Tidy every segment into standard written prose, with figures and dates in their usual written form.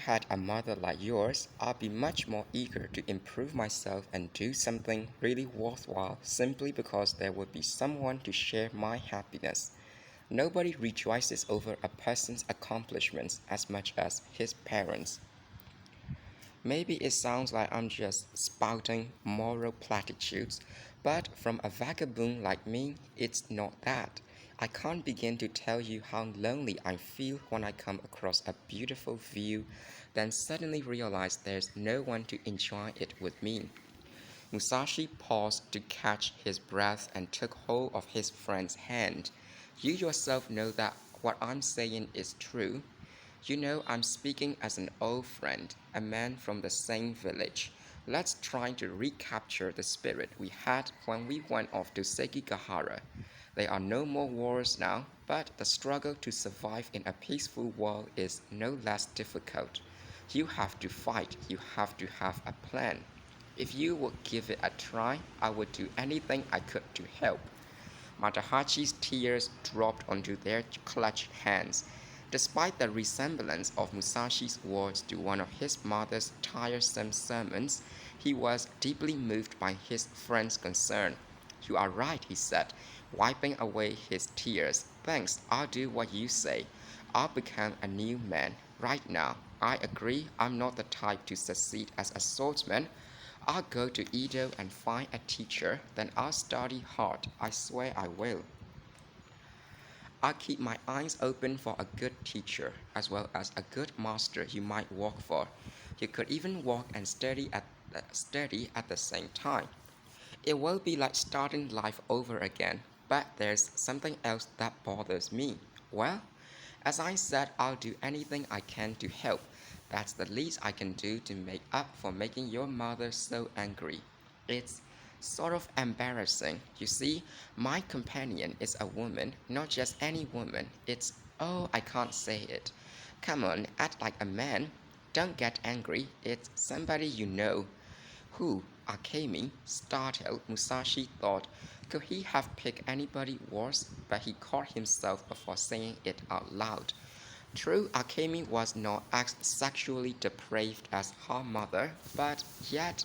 had a mother like yours, I'd be much more eager to improve myself and do something really worthwhile simply because there would be someone to share my happiness. Nobody rejoices over a person's accomplishments as much as his parents. Maybe it sounds like I'm just spouting moral platitudes, but from a vagabond like me, it's not that. I can't begin to tell you how lonely I feel when I come across a beautiful view, then suddenly realize there's no one to enjoy it with me. Musashi paused to catch his breath and took hold of his friend's hand. You yourself know that what I'm saying is true. You know I'm speaking as an old friend, a man from the same village. Let's try to recapture the spirit we had when we went off to Sekigahara. There are no more wars now, but the struggle to survive in a peaceful world is no less difficult. You have to fight, you have to have a plan. If you would give it a try, I would do anything I could to help. Matahachi's tears dropped onto their clutched hands. Despite the resemblance of Musashi's words to one of his mother's tiresome sermons, he was deeply moved by his friend's concern. You are right, he said, wiping away his tears. Thanks, I'll do what you say. I'll become a new man. Right now, I agree I'm not the type to succeed as a swordsman. I'll go to Edo and find a teacher, then I'll study hard. I swear I will. I'll keep my eyes open for a good teacher, as well as a good master you might work for. You could even work and study at the same time. It will be like starting life over again, but there's something else that bothers me. Well, as I said, I'll do anything I can to help. That's the least I can do to make up for making your mother so angry. It's sort of embarrassing. You see, my companion is a woman, not just any woman. Oh, I can't say it. Come on, act like a man. Don't get angry. It's somebody you know. Who, Akemi, startled, Musashi thought, could he have picked anybody worse? But he caught himself before saying it out loud. True, Akemi was not as sexually depraved as her mother, but yet,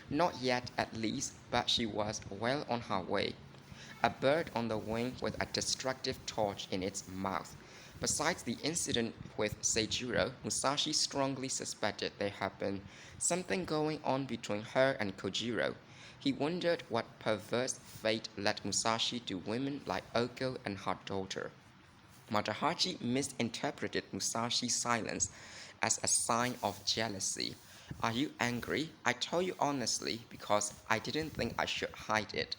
not yet at least, but she was well on her way. A bird on the wing with a destructive torch in its mouth. Besides the incident with Seijuro, Musashi strongly suspected there had been something going on between her and Kojiro. He wondered what perverse fate led Musashi to women like Oko and her daughter. Matahachi misinterpreted Musashi's silence as a sign of jealousy. Are you angry? I told you honestly because I didn't think I should hide it.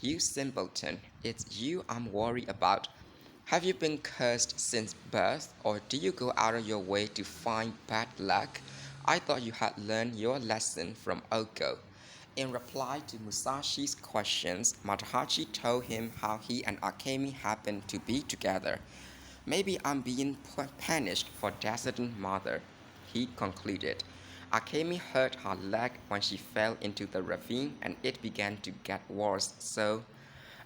You simpleton, it's you I'm worried about. Have you been cursed since birth, or do you go out of your way to find bad luck? I thought you had learned your lesson from Oko. In reply to Musashi's questions, Matahachi told him how he and Akemi happened to be together. Maybe I'm being punished for deserting mother, he concluded. Akemi hurt her leg when she fell into the ravine and it began to get worse, so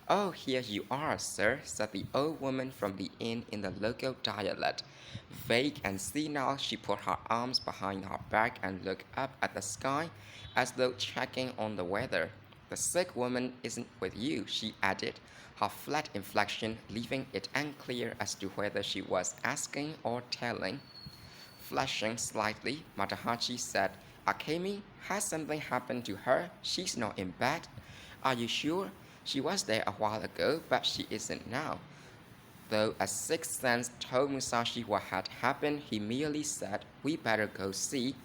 oh, here you are, sir, said the old woman from the inn in the local dialect. Vague and senile, she put her arms behind her back and looked up at the sky as though checking on the weather. The sick woman isn't with you, she added, her flat inflection leaving it unclear as to whether she was asking or telling. Flushing slightly, Matahachi said, Akemi, has something happened to her? She's not in bed. Are you sure? She was there a while ago, but she isn't now. Though a sixth sense told Musashi what had happened, he merely said, we better go see.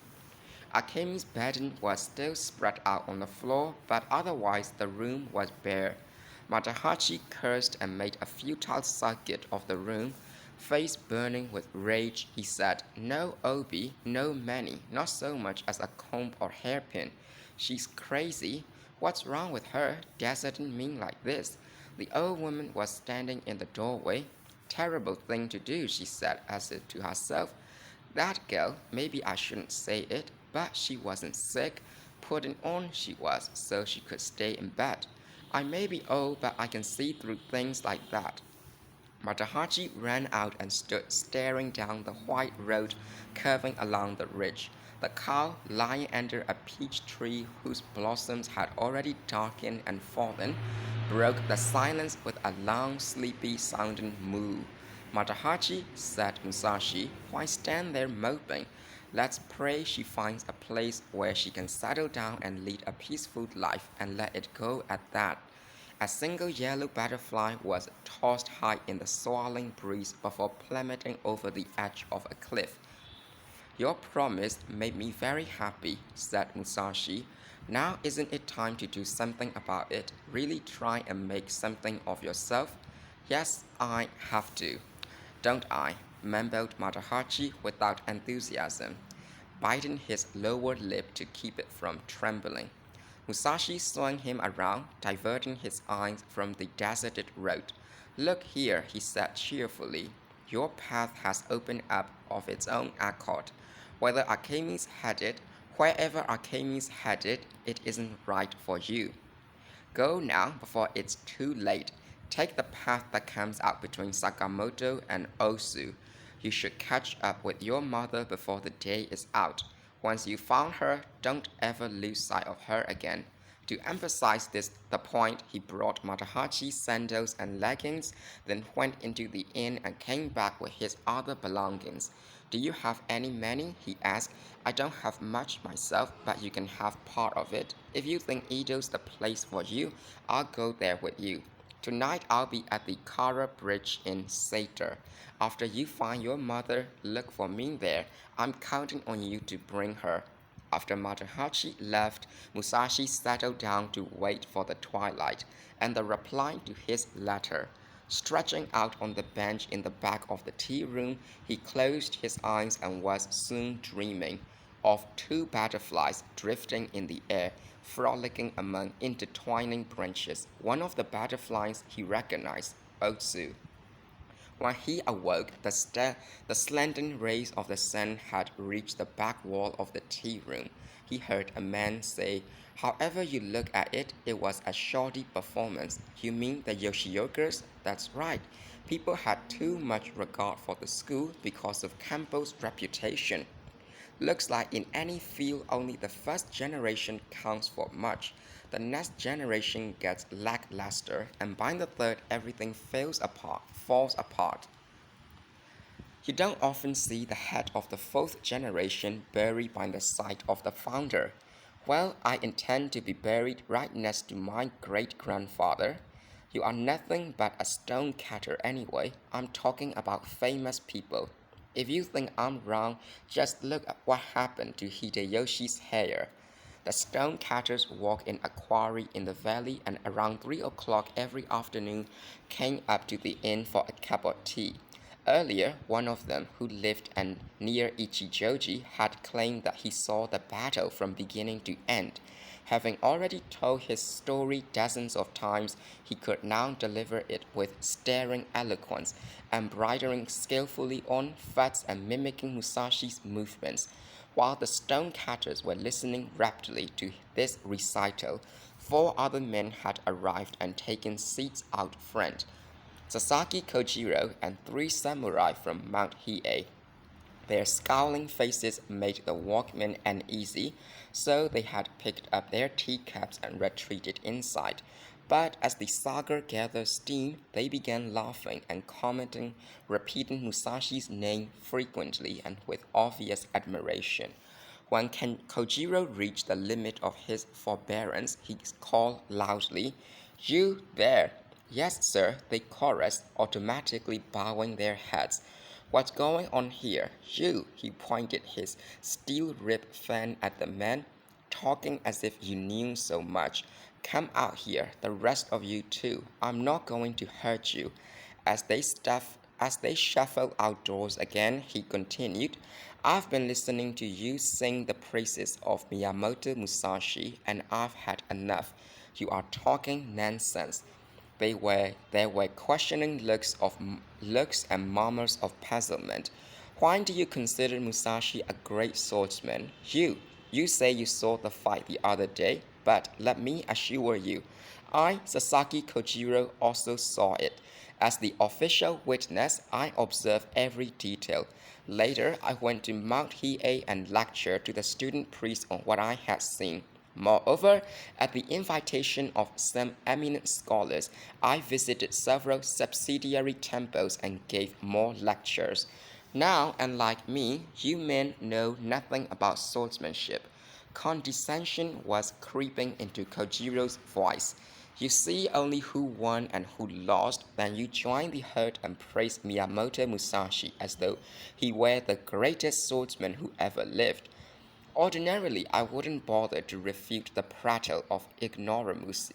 Akemi's bedding was still spread out on the floor, but otherwise the room was bare. Matahachi cursed and made a futile circuit of the room. Face burning with rage, he said, no Obi, no Manny, not so much as a comb or hairpin. She's crazy. What's wrong with her? Deserting me like this. The old woman was standing in the doorway. Terrible thing to do, she said as if to herself. That girl, maybe I shouldn't say it, but she wasn't sick. Putting on she was, so she could stay in bed. I may be old, but I can see through things like that. Matahachi ran out and stood staring down the white road curving along the ridge. The cow, lying under a peach tree whose blossoms had already darkened and fallen, broke the silence with a long, sleepy sounding moo. Matahachi, said Musashi, why stand there moping? Let's pray she finds a place where she can settle down and lead a peaceful life and let it go at that. A single yellow butterfly was tossed high in the swirling breeze before plummeting over the edge of a cliff. Your promise made me very happy, said Musashi. Now isn't it time to do something about it? Really try and make something of yourself? Yes, I have to. Don't I? Mumbled Matahachi without enthusiasm, biting his lower lip to keep it from trembling. Musashi swung him around, diverting his eyes from the deserted road. Look here, he said cheerfully. Your path has opened up of its own accord. Whether Archimedes had it, wherever Archimedes had it, it isn't right for you. Go now before it's too late. Take the path that comes out between Sakamoto and Osu. You should catch up with your mother before the day is out. Once you found her, don't ever lose sight of her again. To emphasize the point, he brought Matahachi's sandals and leggings, then went into the inn and came back with his other belongings. Do you have any money? He asked. I don't have much myself, but you can have part of it. If you think Edo's the place for you, I'll go there with you. Tonight I'll be at the Kara Bridge in Sator. After you find your mother, look for me there. I'm counting on you to bring her. After Matahachi left, Musashi settled down to wait for the twilight and the reply to his letter. Stretching out on the bench in the back of the tea room, he closed his eyes and was soon dreaming of two butterflies drifting in the air, frolicking among intertwining branches. One of the butterflies he recognized, Otsu. When he awoke, the slanting rays of the sun had reached the back wall of the tea room. He heard a man say, however you look at it, it was a shoddy performance. You mean the Yoshiokas? That's right. People had too much regard for the school because of Campbell's reputation. Looks like in any field only the first generation counts for much. The next generation gets lackluster, and by the third everything falls apart. You don't often see the head of the fourth generation buried by the side of the founder. Well, I intend to be buried right next to my great-grandfather. You are nothing but a stone cutter anyway. I'm talking about famous people. If you think I'm wrong, just look at what happened to Hideyoshi's hair. The stone cutters walk in a quarry in the valley and around 3 o'clock every afternoon came up to the inn for a cup of tea. Earlier, one of them, who lived near Ichijoji, had claimed that he saw the battle from beginning to end. Having already told his story dozens of times, he could now deliver it with staring eloquence, embroidering skillfully on facts and mimicking Musashi's movements. While the stone cutters were listening raptly to this recital, 4 other men had arrived and taken seats out front. Sasaki Kojiro and 3 samurai from Mount Hiei. Their scowling faces made the walkmen uneasy, so they had picked up their teacups and retreated inside. But as the saga gathered steam, they began laughing and commenting, repeating Musashi's name frequently and with obvious admiration. When Kojiro reached the limit of his forbearance, he called loudly, You there! Yes, sir, they chorused, automatically bowing their heads. What's going on here? You, he pointed his steel-ribbed fan at the man, talking as if you knew so much. Come out here, the rest of you too. I'm not going to hurt you. As they shuffled outdoors again, he continued, I've been listening to you sing the praises of Miyamoto Musashi, and I've had enough. You are talking nonsense. There were questioning looks and murmurs of puzzlement. Why do you consider Musashi a great swordsman? You say you saw the fight the other day, but let me assure you, I, Sasaki Kojiro, also saw it, As the official witness, I observed every detail. Later, I went to Mount Hiei and lectured to the student priests on what I had seen. Moreover, at the invitation of some eminent scholars, I visited several subsidiary temples and gave more lectures. Now, unlike me, you men know nothing about swordsmanship. Condescension was creeping into Kojiro's voice. You see only who won and who lost, then you join the herd and praise Miyamoto Musashi as though he were the greatest swordsman who ever lived. Ordinarily, I wouldn't bother to refute the prattle of ignoramuses,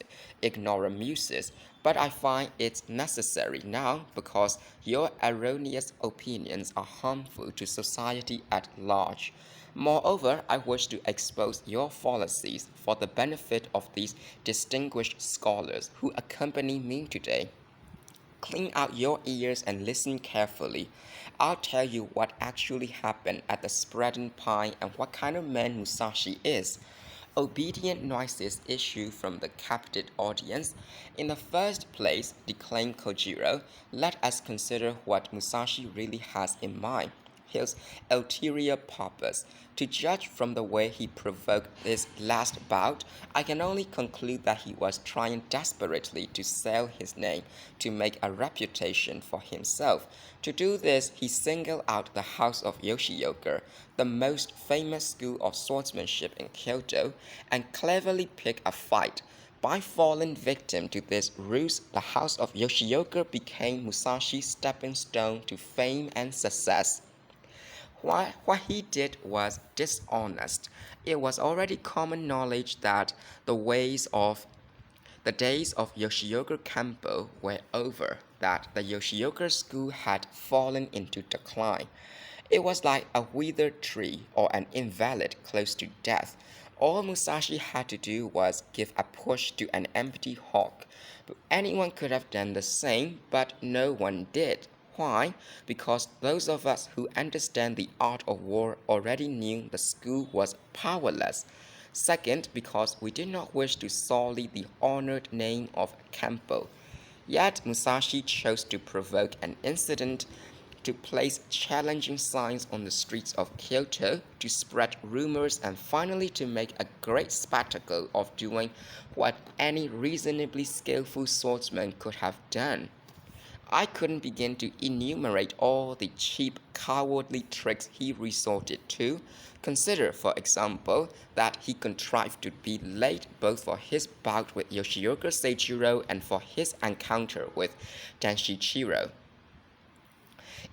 but I find it necessary now because your erroneous opinions are harmful to society at large. Moreover, I wish to expose your fallacies for the benefit of these distinguished scholars who accompany me today. Clean out your ears and listen carefully. I'll tell you what actually happened at the spreading pine and what kind of man Musashi is. Obedient noises issue from the captive audience. In the first place, declaimed Kojiro, let us consider what Musashi really has in mind. His ulterior purpose. To judge from the way he provoked this last bout, I can only conclude that he was trying desperately to sell his name, to make a reputation for himself. To do this, he singled out the house of Yoshioka, the most famous school of swordsmanship in Kyoto, and cleverly picked a fight. By falling victim to this ruse, the house of Yoshioka became Musashi's stepping stone to fame and success. What he did was dishonest. It was already common knowledge that the ways of the days of Yoshioka Kempo were over, that the Yoshioka school had fallen into decline. It was like a withered tree or an invalid close to death. All Musashi had to do was give a push to an empty hawk. Anyone could have done the same, but no one did. Why? Because those of us who understand the art of war already knew the school was powerless. Second, because we did not wish to sully the honored name of Kempo. Yet Musashi chose to provoke an incident, to place challenging signs on the streets of Kyoto, to spread rumors, and finally to make a great spectacle of doing what any reasonably skillful swordsman could have done. I couldn't begin to enumerate all the cheap, cowardly tricks he resorted to. Consider, for example, that he contrived to be late both for his bout with Yoshioka Seijiro and for his encounter with Denshichiro.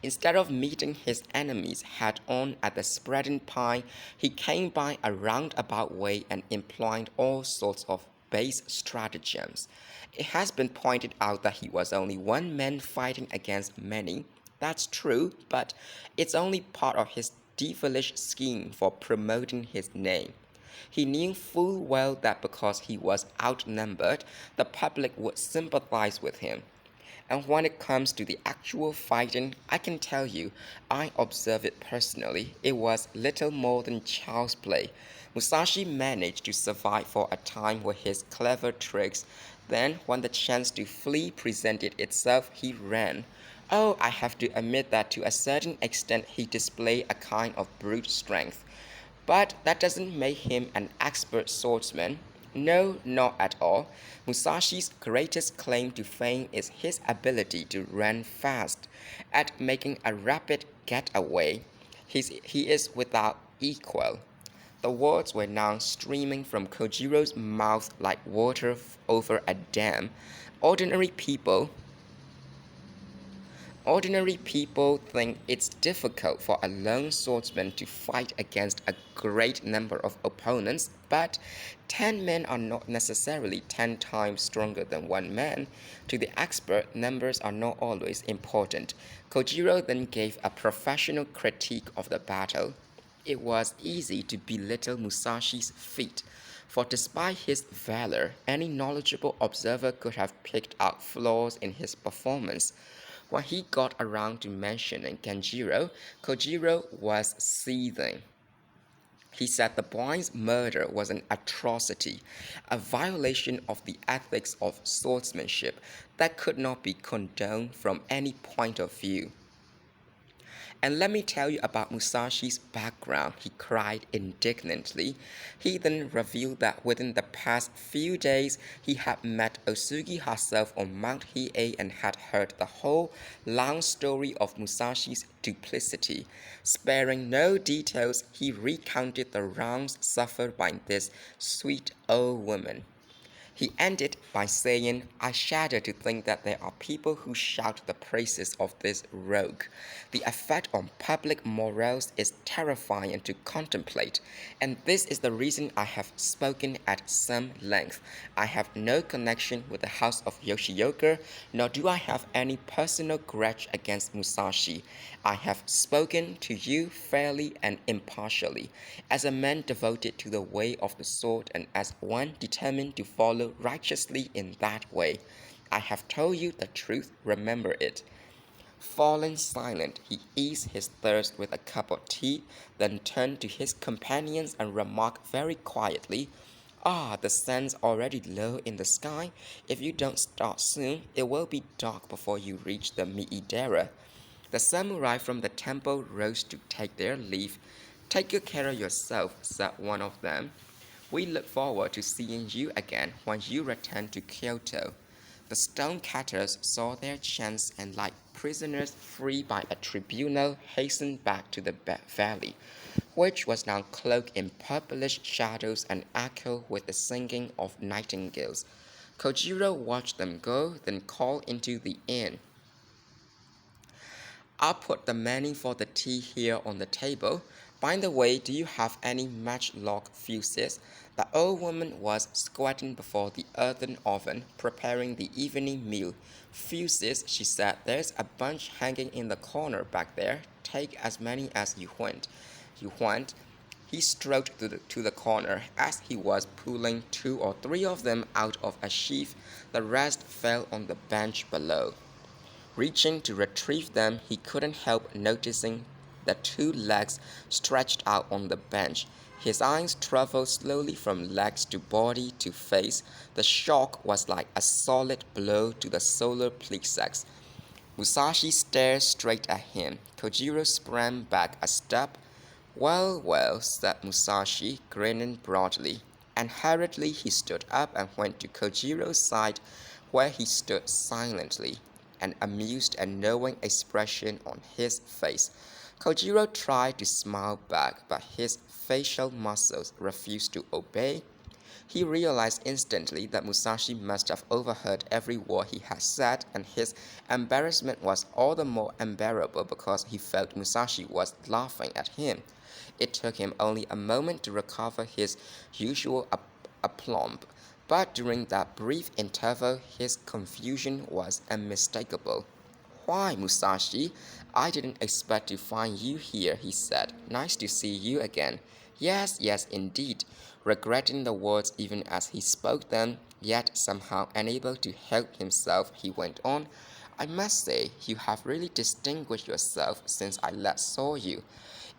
Instead of meeting his enemies head-on at the spreading pine, he came by a roundabout way and employed all sorts of base stratagems. It has been pointed out that he was only one man fighting against many. That's true, but it's only part of his devilish scheme for promoting his name. He knew full well that because he was outnumbered, the public would sympathize with him. And when it comes to the actual fighting, I can tell you, I observed it personally. It was little more than child's play. Musashi managed to survive for a time with his clever tricks. Then, when the chance to flee presented itself, he ran. Oh, I have to admit that to a certain extent he displayed a kind of brute strength. But that doesn't make him an expert swordsman. No, not at all. Musashi's greatest claim to fame is his ability to run fast. At making a rapid getaway, he is without equal. The words were now streaming from Kojiro's mouth like water over a dam. Ordinary people Ordinary people think it's difficult for a lone swordsman to fight against a great number of opponents, but 10 men are not necessarily 10 times stronger than one man. To the expert, numbers are not always important. Kojiro then gave a professional critique of the battle. It was easy to belittle Musashi's feat, for despite his valor, any knowledgeable observer could have picked out flaws in his performance. When he got around to mentioning Kenjiro, Kojiro was seething. He said the boy's murder was an atrocity, a violation of the ethics of swordsmanship that could not be condoned from any point of view. And let me tell you about Musashi's background, he cried indignantly. He then revealed that within the past few days, he had met Osugi herself on Mount Hiei and had heard the whole long story of Musashi's duplicity. Sparing no details, he recounted the wrongs suffered by this sweet old woman. He ended by saying, I shudder to think that there are people who shout the praises of this rogue. The effect on public morals is terrifying to contemplate, and this is the reason I have spoken at some length. I have no connection with the house of Yoshioka, nor do I have any personal grudge against Musashi. I have spoken to you fairly and impartially, as a man devoted to the way of the sword and as one determined to follow righteously in that way. I have told you the truth, remember it. Fallen silent, he eased his thirst with a cup of tea, then turned to his companions and remarked very quietly, Ah, the sun's already low in the sky. If you don't start soon, it will be dark before you reach the Miidera. The samurai from the temple rose to take their leave. Take good care of yourself, said one of them. We look forward to seeing you again when you return to Kyoto. The stonecutters saw their chance and, like prisoners freed by a tribunal, hastened back to the valley, which was now cloaked in purplish shadows and echoed with the singing of nightingales. Kojiro watched them go, then called into the inn. I'll put the menu for the tea here on the table. By the way, do you have any matchlock fuses? The old woman was squatting before the earthen oven, preparing the evening meal. Fuses, she said, there's a bunch hanging in the corner back there. Take as many as you want. You want? He strode to the corner. As he was pulling 2 or 3 of them out of a sheaf, the rest fell on the bench below. Reaching to retrieve them, he couldn't help noticing the 2 legs stretched out on the bench. His eyes traveled slowly from legs to body to face. The shock was like a solid blow to the solar plexus. Musashi stared straight at him. Kojiro sprang back a step. Well, well, said Musashi, grinning broadly. And hurriedly he stood up and went to Kojiro's side, where he stood silently, an amused and knowing expression on his face. Kojiro tried to smile back, but his facial muscles refused to obey. He realized instantly that Musashi must have overheard every word he had said, and his embarrassment was all the more unbearable because he felt Musashi was laughing at him. It took him only a moment to recover his usual aplomb, but during that brief interval his confusion was unmistakable. Why, Musashi? I didn't expect to find you here, he said. Nice to see you again. Yes, yes, indeed. Regretting the words even as he spoke them, yet somehow unable to help himself, he went on. I must say, you have really distinguished yourself since I last saw you.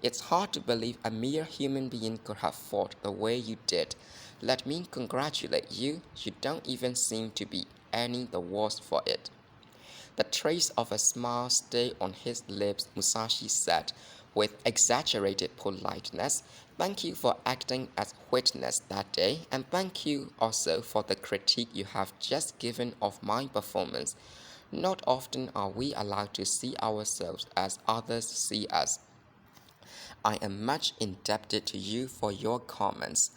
It's hard to believe a mere human being could have fought the way you did. Let me congratulate you. You don't even seem to be any the worse for it. The trace of a smile stayed on his lips. Musashi said, with exaggerated politeness, Thank you for acting as witness that day, and thank you also for the critique you have just given of my performance. Not often are we allowed to see ourselves as others see us. I am much indebted to you for your comments.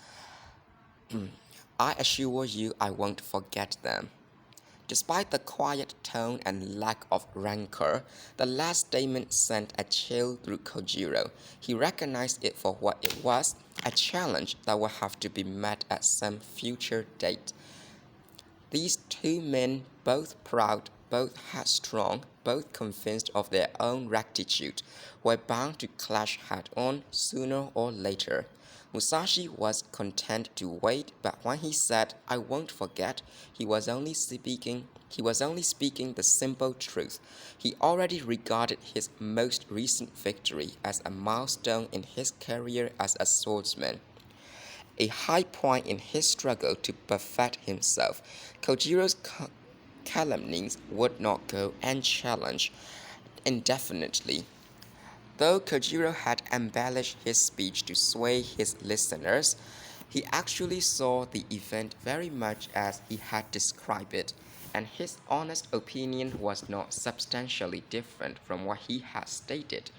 I assure you I won't forget them. Despite the quiet tone and lack of rancor, the last statement sent a chill through Kojiro. He recognized it for what it was, a challenge that would have to be met at some future date. These 2 men, both proud, both headstrong, both convinced of their own rectitude, were bound to clash head-on sooner or later. Musashi was content to wait, but when he said, "I won't forget," he was only speaking the simple truth. He already regarded his most recent victory as a milestone in his career as a swordsman, a high point in his struggle to perfect himself. Kojiro's calumnies would not go unchallenged indefinitely. Though Kojiro had embellished his speech to sway his listeners, he actually saw the event very much as he had described it, and his honest opinion was not substantially different from what he had stated.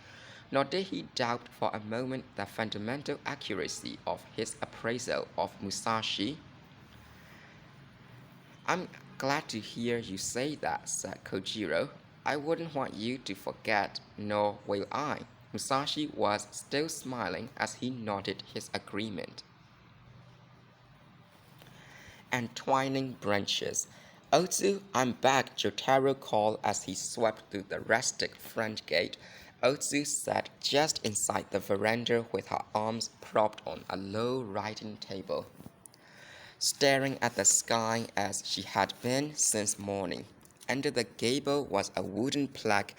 Nor did he doubt for a moment the fundamental accuracy of his appraisal of Musashi. "I'm glad to hear you say that," said Kojiro. "I wouldn't want you to forget, nor will I." Musashi was still smiling as he nodded his agreement. Entwining Branches. "Otsu, I'm back," Jotaro called as he swept through the rustic front gate. Otsu sat just inside the veranda with her arms propped on a low writing table, staring at the sky as she had been since morning. Under the gable was a wooden plaque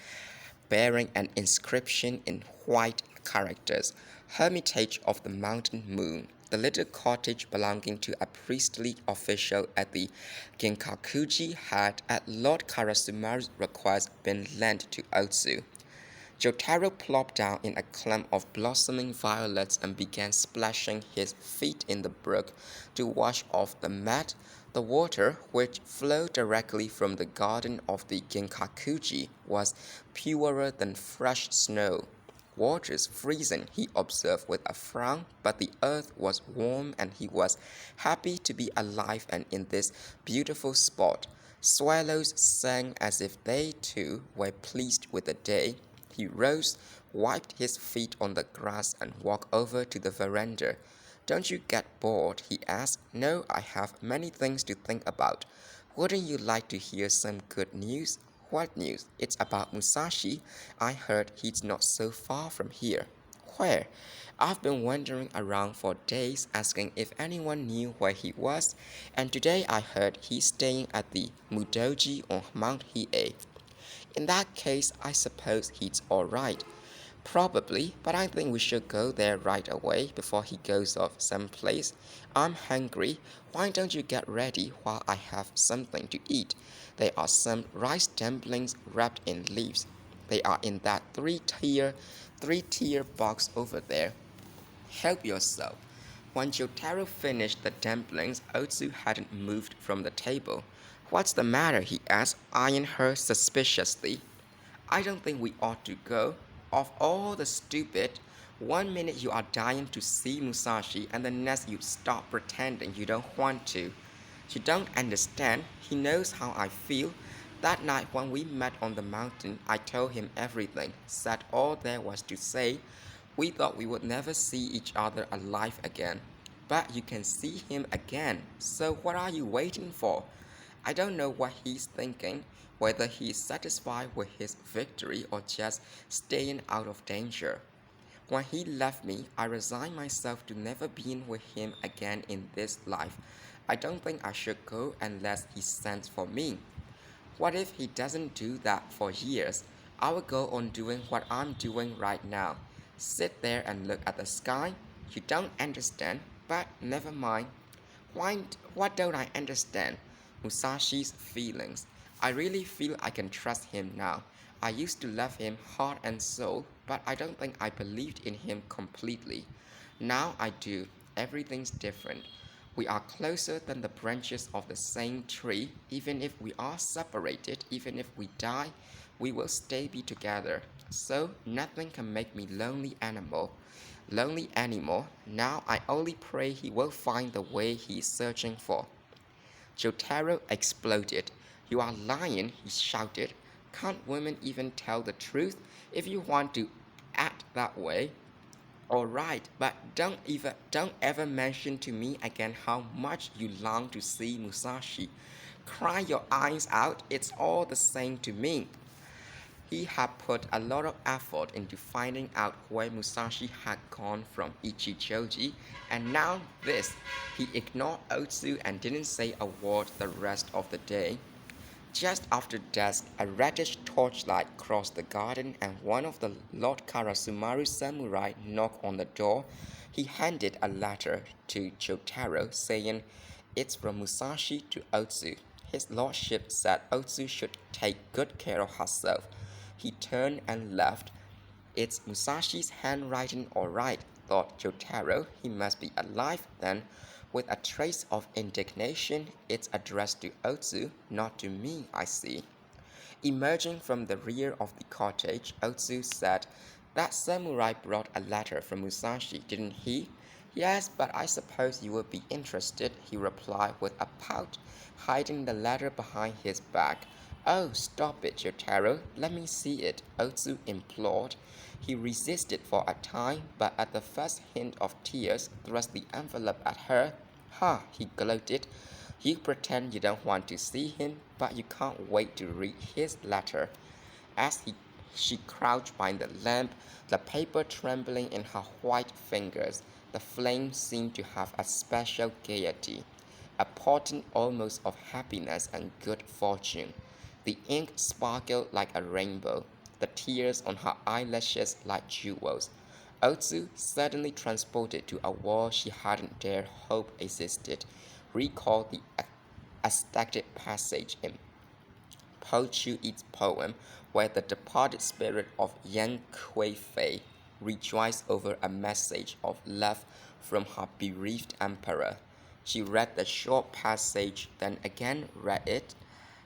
bearing an inscription in white characters: "Hermitage of the Mountain Moon." The little cottage belonging to a priestly official at the Ginkakuji had, at Lord Karasumaru's request, been lent to Otsu. Jotaro plopped down in a clump of blossoming violets and began splashing his feet in the brook to wash off the mud. The water, which flowed directly from the garden of the Ginkakuji, was purer than fresh snow. "Water's freezing," he observed with a frown, but the earth was warm and he was happy to be alive and in this beautiful spot. Swallows sang as if they, too, were pleased with the day. He rose, wiped his feet on the grass, and walked over to the veranda. "Don't you get bored?" he asked. "No, I have many things to think about." "Wouldn't you like to hear some good news?" "What news?" "It's about Musashi. I heard he's not so far from here." "Where?" "I've been wandering around for days asking if anyone knew where he was, and today I heard he's staying at the Mudoji on Mount Hiei." "In that case, I suppose he's all right." "Probably, but I think we should go there right away before he goes off someplace. I'm hungry. Why don't you get ready while I have something to eat? There are some rice dumplings wrapped in leaves. They are in that three-tier box over there. Help yourself." When Jotaro finished the dumplings, Otsu hadn't moved from the table. "What's the matter?" he asked, eyeing her suspiciously. "I don't think we ought to go. Of all the stupid, one minute you are dying to see Musashi and the next you stop pretending you don't want to. You don't understand. He knows how I feel. That night when we met on the mountain, I told him everything, said all there was to say. We thought we would never see each other alive again. But you can see him again, so what are you waiting for?" I don't know what he's thinking, whether he is satisfied with his victory or just staying out of danger. When he left me, I resigned myself to never being with him again in this life. I don't think I should go unless he sends for me. What if he doesn't do that for years? I will go on doing what I'm doing right now. Sit there and look at the sky. You don't understand, but never mind. What don't I understand? Musashi's feelings. I really feel I can trust him now. I used to love him heart and soul, but I don't think I believed in him completely. Now I do. Everything's different. We are closer than the branches of the same tree. Even if we are separated, even if we die, we will stay be together. So nothing can make me lonely anymore. Now I only pray he will find the way he is searching for." Jotaro exploded. "You are lying," he shouted. "Can't women even tell the truth? If you want to act that way, all right, but don't ever mention to me again how much you long to see Musashi. Cry your eyes out, it's all the same to me. He had put a lot of effort into finding out where Musashi had gone from Ichijoji, and now this. He ignored Otsu and didn't say a word the rest of the day. Just after dusk, a reddish torchlight crossed the garden, and one of the Lord Karasumaru samurai knocked on the door. He handed a letter to Jotaro, saying, "It's from Musashi to Otsu. His lordship said Otsu should take good care of herself." He turned and left. "It's Musashi's handwriting all right," thought Jotaro. "He must be alive then." With a trace of indignation, "It's addressed to Otsu, not to me, I see." Emerging from the rear of the cottage, Otsu said, "That samurai brought a letter from Musashi, didn't he?" "Yes, but I suppose you would be interested," he replied with a pout, hiding the letter behind his back. "Oh, stop it, Jotaro. Let me see it," Otsu implored. He resisted for a time, but at the first hint of tears, thrust the envelope at her. "Ha," he gloated. "You pretend you don't want to see him, but you can't wait to read his letter." She crouched by the lamp, the paper trembling in her white fingers. The flame seemed to have a special gaiety, a portent almost of happiness and good fortune. The ink sparkled like a rainbow, the tears on her eyelashes like jewels. Otsu, suddenly transported to a world she hadn't dared hope existed, recalled the ecstatic passage in Po Chu-Yi's poem, where the departed spirit of Yan Kuei-fei rejoiced over a message of love from her bereaved emperor. She read the short passage, then again read it.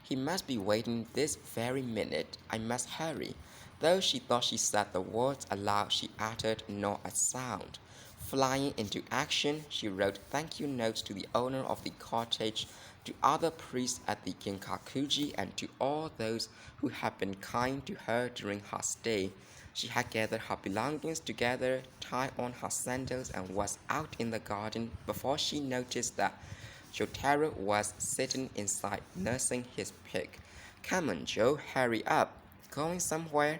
"He must be waiting this very minute. I must hurry." Though she thought she said the words aloud, she uttered not a sound. Flying into action, she wrote thank you notes to the owner of the cottage, to other priests at the Ginkakuji, and to all those who had been kind to her during her stay. She had gathered her belongings together, tied on her sandals, and was out in the garden before she noticed that Jotaro was sitting inside nursing his pig. "Come on, Joe, hurry up. Going somewhere?"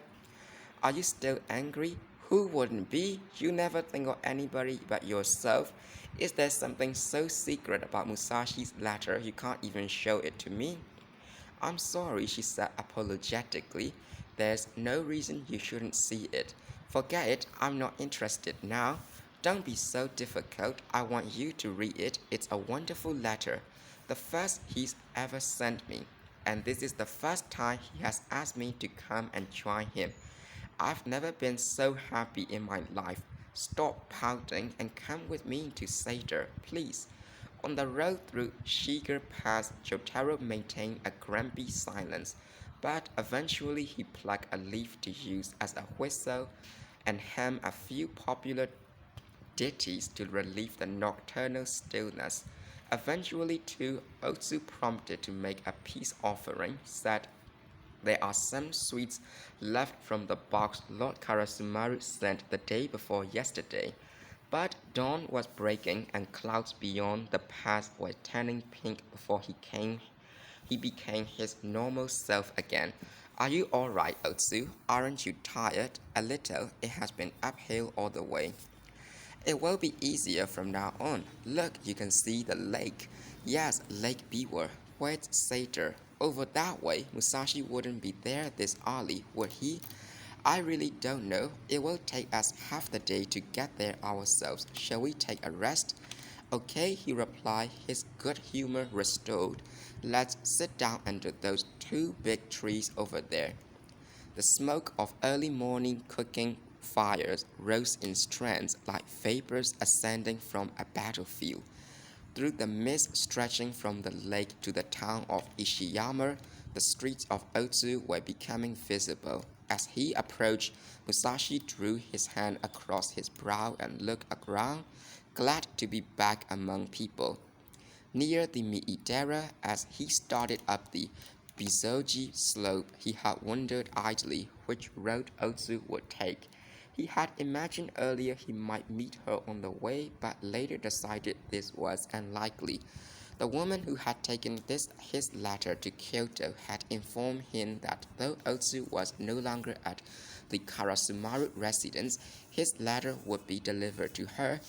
"Are you still angry?" "Who wouldn't be? You never think of anybody but yourself. Is there something so secret about Musashi's letter you can't even show it to me?" "I'm sorry," she said apologetically. "There's no reason you shouldn't see it. Forget it, I'm not interested now. Don't be so difficult. I want you to read it. It's a wonderful letter. The first he's ever sent me. And this is the first time he has asked me to come and join him. I've never been so happy in my life. Stop pouting and come with me to Seder, please." On the road through Shiger Pass, Jotaro maintained a grumpy silence, but eventually he plucked a leaf to use as a whistle and hummed a few popular ditties to relieve the nocturnal stillness. Eventually, too, Otsu, prompted to make a peace offering, said, "There are some sweets left from the box Lord Karasumaru sent the day before yesterday." But dawn was breaking, and clouds beyond the pass were turning pink before he became his normal self again. "Are you all right, Otsu? Aren't you tired?" "A little. It has been uphill all the way." "It will be easier from now on. Look, you can see the lake." "Yes, Lake Biwa. Where's Seider?" "Over that way. Musashi wouldn't be there this early, would he?" "I really don't know. It will take us half the day to get there ourselves. Shall we take a rest?" "Okay," he replied, his good humor restored. "Let's sit down under those two big trees over there." The smoke of early morning cooking fires rose in strands like vapors ascending from a battlefield. Through the mist stretching from the lake to the town of Ishiyama, the streets of Otsu were becoming visible. As he approached, Musashi drew his hand across his brow and looked around, glad to be back among people. Near the Miidera, as he started up the Bizoji slope, he had wondered idly which road Otsu would take. He had imagined earlier he might meet her on the way, but later decided this was unlikely. The woman who had taken his letter to Kyoto had informed him that though Otsu was no longer at the Karasumaru residence, his letter would be delivered to her.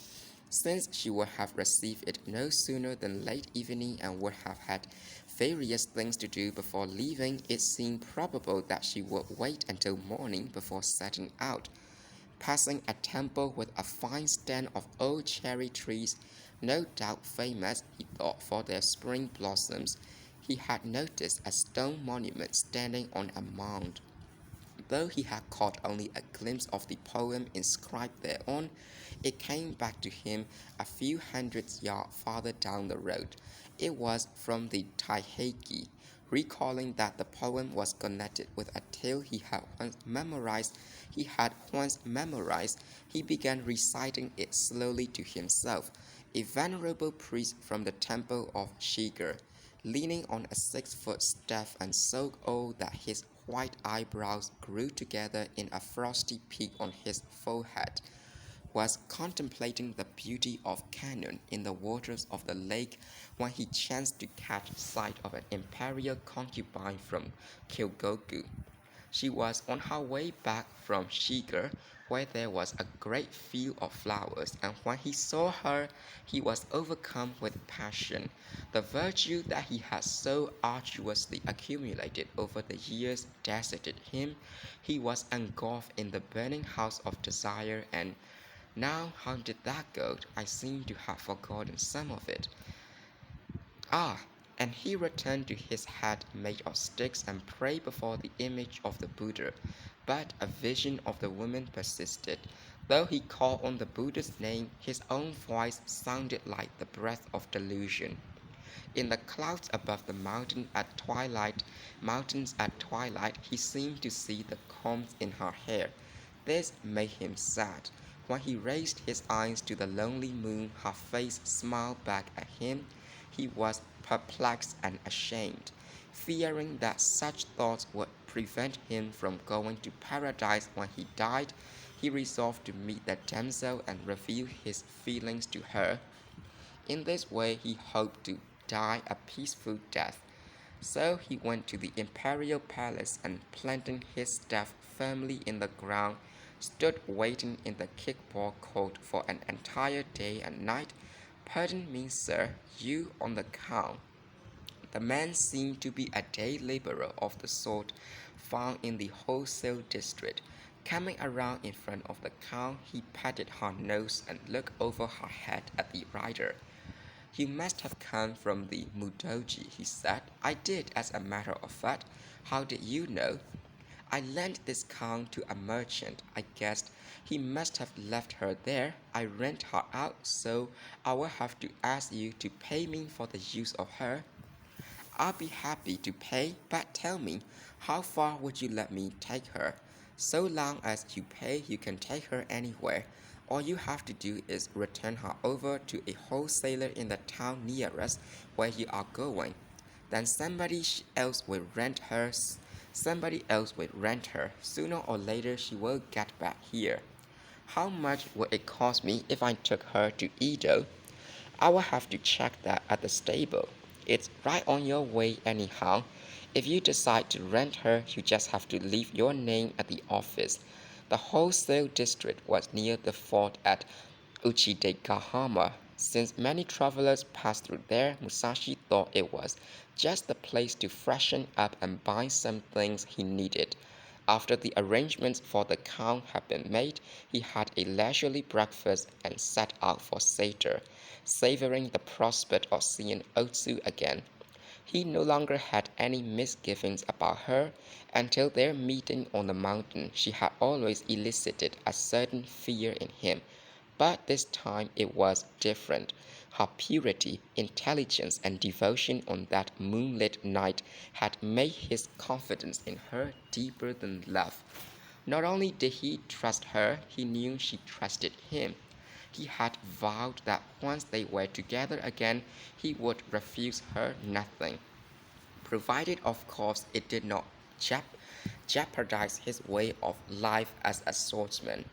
Since she would have received it no sooner than late evening and would have had various things to do before leaving, it seemed probable that she would wait until morning before setting out. Passing a temple with a fine stand of old cherry trees, no doubt famous, he thought, for their spring blossoms, he had noticed a stone monument standing on a mound. Though he had caught only a glimpse of the poem inscribed thereon, it came back to him a few hundred yards farther down the road. It was from the Taiheki. Recalling that the poem was connected with a tale he had once memorized, he began reciting it slowly to himself. A venerable priest from the temple of Shiger, leaning on a 6-foot staff and so old that his white eyebrows grew together in a frosty peak on his forehead, was contemplating the beauty of Kannon in the waters of the lake when he chanced to catch sight of an imperial concubine from Kyogoku. She was on her way back from Shiger, where there was a great field of flowers, and when he saw her, he was overcome with passion. The virtue that he had so arduously accumulated over the years deserted him. He was engulfed in the burning house of desire, and now how did that go? I seem to have forgotten some of it. Ah, and he returned to his hut made of sticks and prayed before the image of the Buddha. But a vision of the woman persisted. Though he called on the Buddha's name, his own voice sounded like the breath of delusion. In the clouds above the mountains at twilight, he seemed to see the combs in her hair. This made him sad. When he raised his eyes to the lonely moon, her face smiled back at him. He was perplexed and ashamed. Fearing that such thoughts would prevent him from going to paradise when he died, he resolved to meet the damsel and reveal his feelings to her. In this way, he hoped to die a peaceful death. So he went to the imperial palace and planting his staff firmly in the ground, stood waiting in the kickball court for an entire day and night. Pardon me, sir, you on the count. The man seemed to be a day laborer of the sort found in the wholesale district. Coming around in front of the cow, he patted her nose and looked over her head at the rider. You must have come from the Mudoji, he said. I did, as a matter of fact. How did you know? I lent this cow to a merchant. I guessed he must have left her there. I rent her out, so I will have to ask you to pay me for the use of her. I'll be happy to pay, but tell me, how far would you let me take her? So long as you pay, you can take her anywhere. All you have to do is return her over to a wholesaler in the town nearest where you are going. Then else will rent her. Somebody else will rent her. Sooner or later, she will get back here. How much would it cost me if I took her to Edo? I will have to check that at the stable. It's right on your way anyhow. If you decide to rent her, you just have to leave your name at the office. The wholesale district was near the fort at Uchidegahama. Since many travelers passed through there, Musashi thought it was just the place to freshen up and buy some things he needed. After the arrangements for the count had been made, he had a leisurely breakfast and set out for Sator, savoring the prospect of seeing Otsu again. He no longer had any misgivings about her. Until their meeting on the mountain, she had always elicited a certain fear in him. But this time it was different. Her purity, intelligence, and devotion on that moonlit night had made his confidence in her deeper than love. Not only did he trust her, he knew she trusted him. He had vowed that once they were together again, he would refuse her nothing, provided, of course, it did not jeopardize his way of life as a swordsman.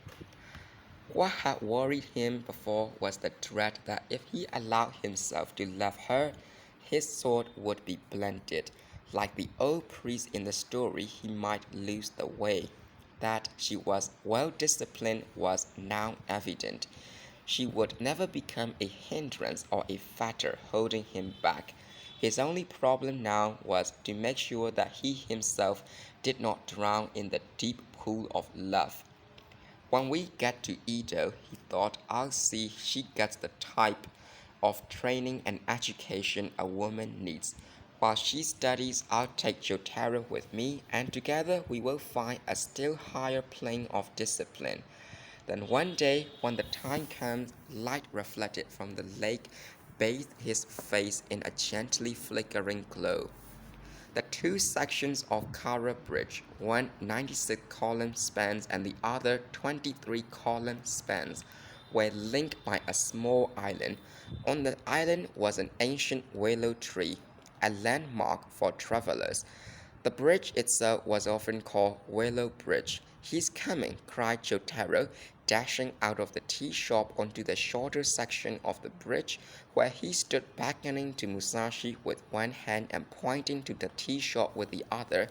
What had worried him before was the dread that if he allowed himself to love her, His sword would be blunted. Like the old priest in the story, he might lose the way. That she was well disciplined was now evident. She would never become a hindrance or a fetter holding him back. His only problem now was to make sure that he himself did not drown in the deep pool of love. When we get to Edo, he thought, I'll see she gets the type of training and education a woman needs. While she studies, I'll take Jotaro with me, and together we will find a still higher plane of discipline. Then one day, when the time comes, light reflected from the lake bathed his face in a gently flickering glow. The two sections of Kara Bridge, one 96-column spans and the other 23-column spans, were linked by a small island. On the island was an ancient willow tree, a landmark for travelers. The bridge itself was often called Willow Bridge. He's coming, cried Jotaro, dashing out of the tea shop onto the shorter section of the bridge, where he stood beckoning to Musashi with one hand and pointing to the tea shop with the other.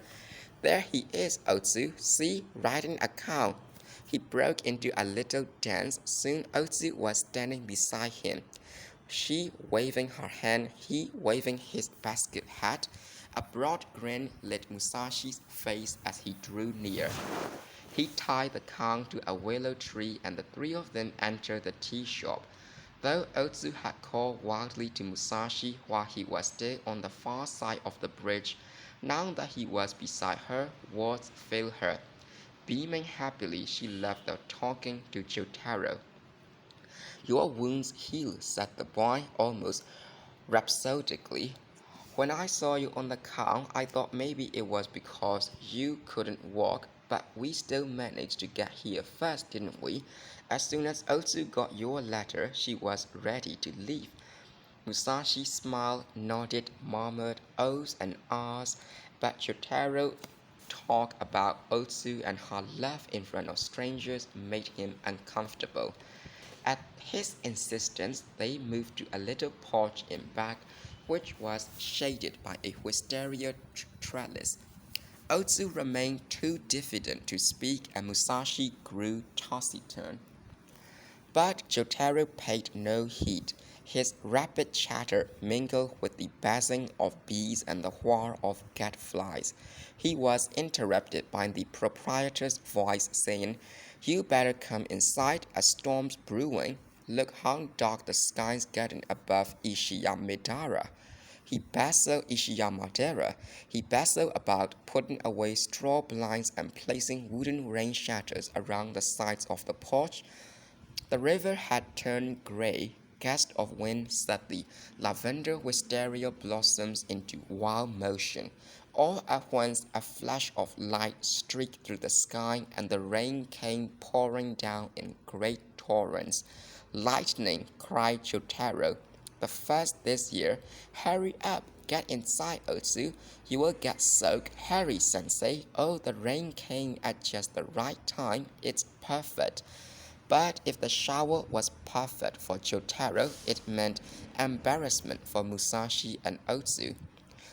There he is, Otsu. See, riding a cow. He broke into a little dance. Soon Otsu was standing beside him. She waving her hand, he waving his basket hat. A broad grin lit Musashi's face as he drew near. He tied the cow to a willow tree and the three of them entered the tea shop. Though Otsu had called wildly to Musashi while he was still on the far side of the bridge, now that he was beside her, words failed her. Beaming happily, she left the talking to Jotaro. Your wounds heal, said the boy, almost rhapsodically. When I saw you on the cow, I thought maybe it was because you couldn't walk, but we still managed to get here first, didn't we? As soon as Otsu got your letter, she was ready to leave. Musashi smiled, nodded, murmured ohs and ahs, but Jotaro talk about Otsu and her love in front of strangers made him uncomfortable. At his insistence, they moved to a little porch in back, which was shaded by a wisteria trellis. Otsu remained too diffident to speak, and Musashi grew taciturn. But Jotaro paid no heed. His rapid chatter mingled with the buzzing of bees and the whir of gadflies. He was interrupted by the proprietor's voice saying, You better come inside, a storm's brewing. Look how dark the sky's getting above Ishiyamadera. He bustled about putting away straw blinds and placing wooden rain shutters around the sides of the porch. The river had turned gray. Gusts of wind set the lavender wisteria blossoms into wild motion. All at once a flash of light streaked through the sky, and the rain came pouring down in great torrents. Lightning, cried Jotaro. The first this year. Hurry up, get inside, Otsu. You will get soaked. Hurry, sensei. Oh, the rain came at just the right time. It's perfect. But if the shower was perfect for Jotaro, it meant embarrassment for Musashi and Otsu.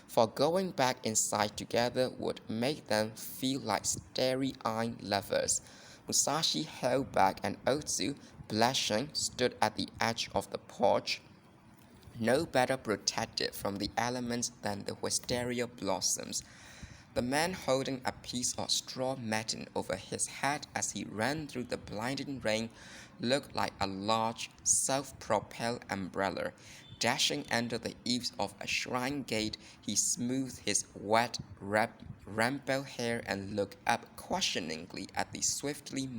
For going back inside together would make them feel like starry-eyed lovers. Musashi held back and Otsu, blushing, stood at the edge of the porch, no better protected from the elements than the wisteria blossoms. The man holding a piece of straw matting over his head as he ran through the blinding rain looked like a large, self-propelled umbrella. Dashing under the eaves of a shrine gate, he smoothed his wet, rampant hair and looked up questioningly at the swiftly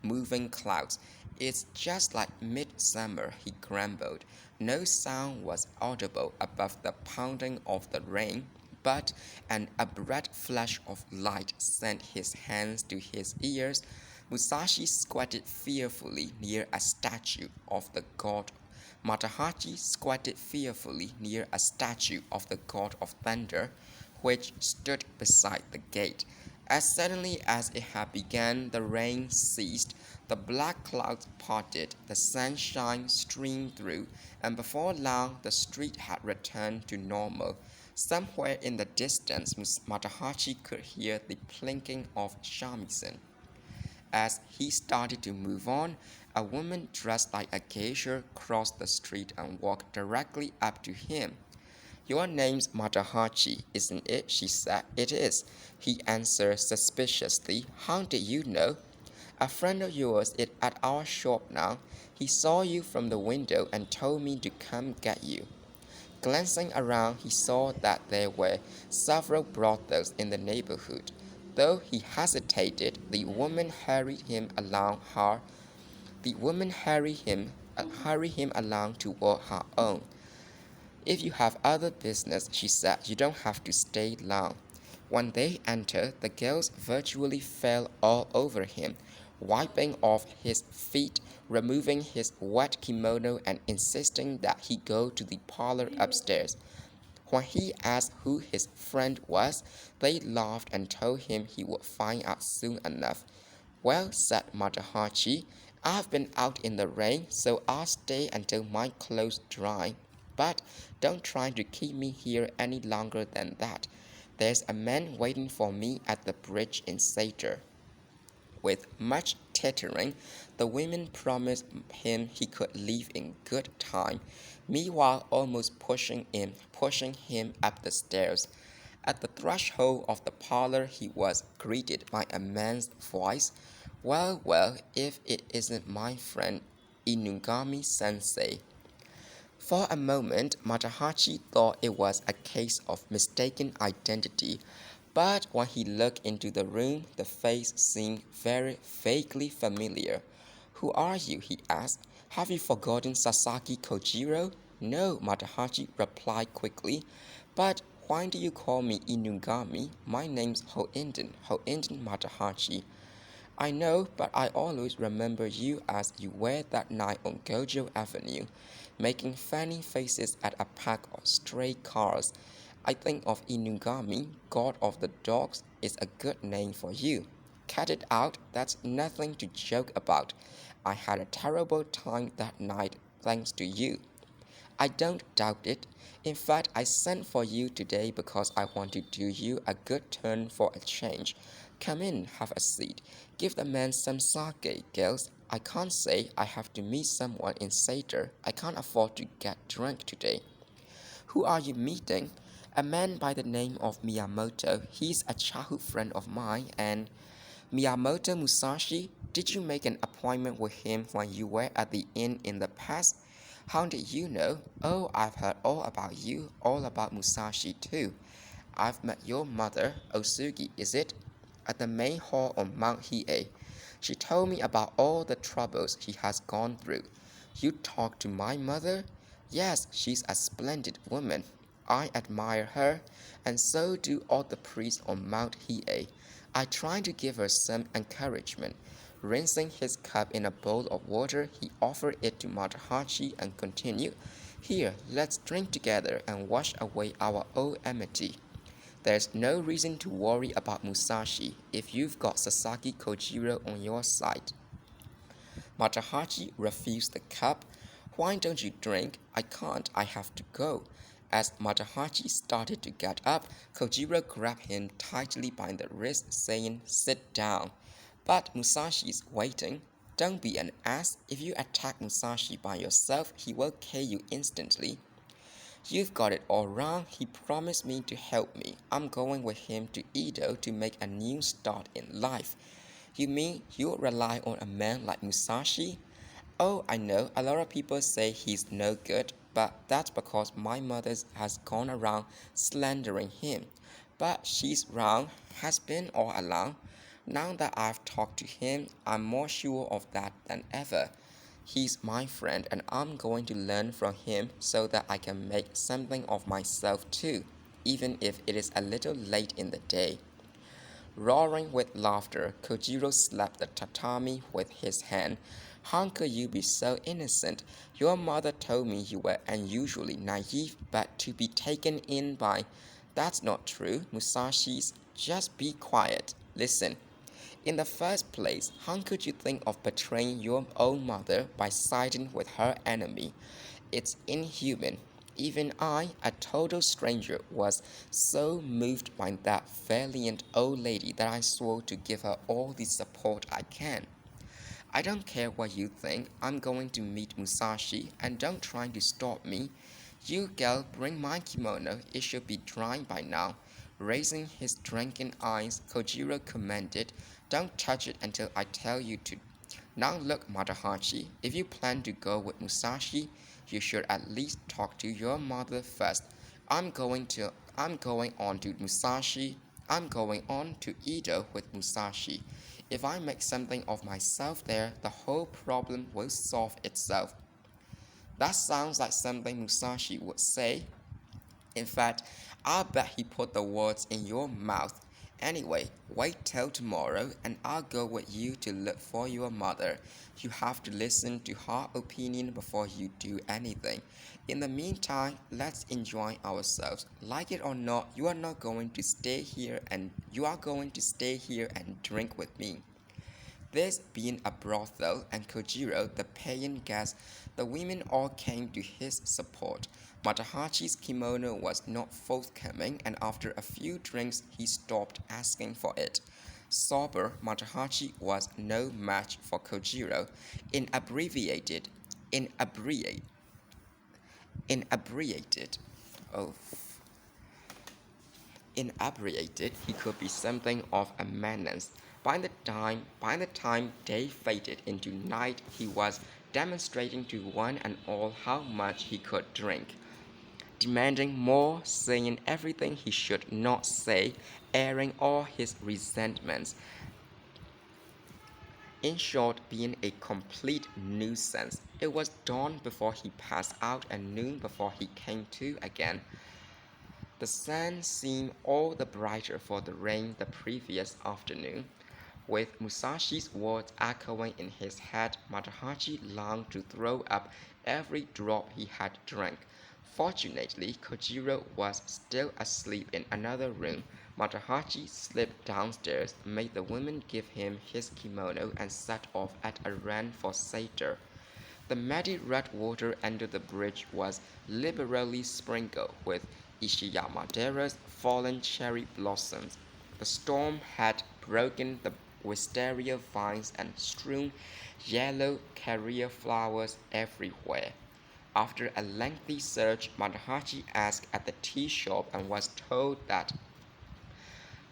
moving clouds. It's just like midsummer, he grumbled. No sound was audible above the pounding of the rain, but an abrupt flash of light sent his hands to his ears. Musashi squatted fearfully near a statue of the god. Matahachi squatted fearfully near a statue of the god of thunder, which stood beside the gate. As suddenly as it had begun, the rain ceased, the black clouds parted, the sunshine streamed through, and before long the street had returned to normal. Somewhere in the distance, Matahachi could hear the plinking of shamisen. As he started to move on, a woman dressed like a geisha crossed the street and walked directly up to him. Your name's Matahachi, isn't it? She said. It is, he answered suspiciously. How did you know? A friend of yours is at our shop now. He saw you from the window and told me to come get you. Glancing around, he saw that there were several brothels in the neighborhood. Though he hesitated, the woman hurried him along toward her own. If you have other business, she said, you don't have to stay long. When they entered, the girls virtually fell all over him, wiping off his feet, removing his wet kimono, and insisting that he go to the parlor upstairs. When he asked who his friend was, they laughed and told him he would find out soon enough. Well, said Matahachi, I've been out in the rain, so I'll stay until my clothes dry. But don't try to keep me here any longer than that. There's a man waiting for me at the bridge in Sator. With much tittering, the women promised him he could leave in good time, meanwhile almost pushing him up the stairs. At the threshold of the parlor, he was greeted by a man's voice. Well, well, if it isn't my friend Inugami sensei. For a moment, Matahachi thought it was a case of mistaken identity, but when he looked into the room, the face seemed very vaguely familiar. Who are you? He asked. Have you forgotten Sasaki Kojiro? No, Matahachi replied quickly. But why do you call me Inugami? My name's Hoinden Matahachi. I know, but I always remember you as you were that night on Gojo Avenue, making funny faces at a pack of stray cars. I think of Inugami, God of the Dogs, is a good name for you. Cut it out, that's nothing to joke about. I had a terrible time that night thanks to you. I don't doubt it. In fact, I sent for you today because I want to do you a good turn for a change. Come in, have a seat. Give the man some sake, girls. I can't say I have to meet someone in Sator. I can't afford to get drunk today. Who are you meeting? A man by the name of Miyamoto. He's a childhood friend of mine and Miyamoto Musashi, did you make an appointment with him when you were at the inn in the past? How did you know? Oh, I've heard all about you, all about Musashi too. I've met your mother, Osugi, is it? At the main hall on Mount Hiei. She told me about all the troubles he has gone through. You talked to my mother? Yes, she's a splendid woman. I admire her, and so do all the priests on Mount Hiei. I tried to give her some encouragement. Rinsing his cup in a bowl of water, he offered it to Matahachi and continued, Here, let's drink together and wash away our old enmity. There's no reason to worry about Musashi if you've got Sasaki Kojiro on your side. Matahachi refused the cup. Why don't you drink? I can't, I have to go. As Matahachi started to get up, Kojiro grabbed him tightly by the wrist, saying, Sit down. But Musashi's waiting. Don't be an ass. If you attack Musashi by yourself, he will kill you instantly. You've got it all wrong. He promised me to help me. I'm going with him to Edo to make a new start in life. You mean you'll rely on a man like Musashi? Oh, I know, a lot of people say he's no good, but that's because my mother has gone around slandering him. But she's wrong, has been all along. Now that I've talked to him, I'm more sure of that than ever. He's my friend, and I'm going to learn from him so that I can make something of myself too, even if it is a little late in the day. Roaring with laughter, Kojiro slapped the tatami with his hand. How could you be so innocent? Your mother told me you were unusually naive, but to be taken in by... That's not true, Musashi's. Just be quiet. Listen, in the first place, how could you think of betraying your own mother by siding with her enemy? It's inhuman. Even I, a total stranger, was so moved by that valiant old lady that I swore to give her all the support I can. I don't care what you think. I'm going to meet Musashi, and don't try to stop me. You girl, bring my kimono. It should be dry by now. Raising his drunken eyes, Kojiro commanded, don't touch it until I tell you to. Now look, Matahachi, if you plan to go with Musashi, you should at least talk to your mother first. I'm going on to Musashi. I'm going on to Edo with Musashi. If I make something of myself there, the whole problem will solve itself. That sounds like something Musashi would say. In fact, I'll bet he put the words in your mouth. Anyway, wait till tomorrow and I'll go with you to look for your mother. You have to listen to her opinion before you do anything. In the meantime, let's enjoy ourselves. Like it or not, you are not going to stay here and you are going to stay here and drink with me. This being a brothel and Kojiro the paying guest, the women all came to his support. Matahachi's kimono was not forthcoming, and after a few drinks he stopped asking for it. Sober, Matahachi was no match for Kojiro. Inebriated, inebriated, inebriated. Oh, Inebriated, he could be something of a menace. By the time day faded into night, he was demonstrating to one and all how much he could drink, demanding more, saying everything he should not say, airing all his resentments. In short, being a complete nuisance. It was dawn before he passed out and noon before he came to again. The sun seemed all the brighter for the rain the previous afternoon. With Musashi's words echoing in his head, Matahachi longed to throw up every drop he had drank. Fortunately, Kojiro was still asleep in another room. Matahachi slipped downstairs, made the woman give him his kimono, and set off at a run for Sator. The muddy red water under the bridge was liberally sprinkled with Ishiyamadera's fallen cherry blossoms. The storm had broken the wisteria vines and strewn yellow carrier flowers everywhere. After a lengthy search, Matahachi asked at the tea shop and was told that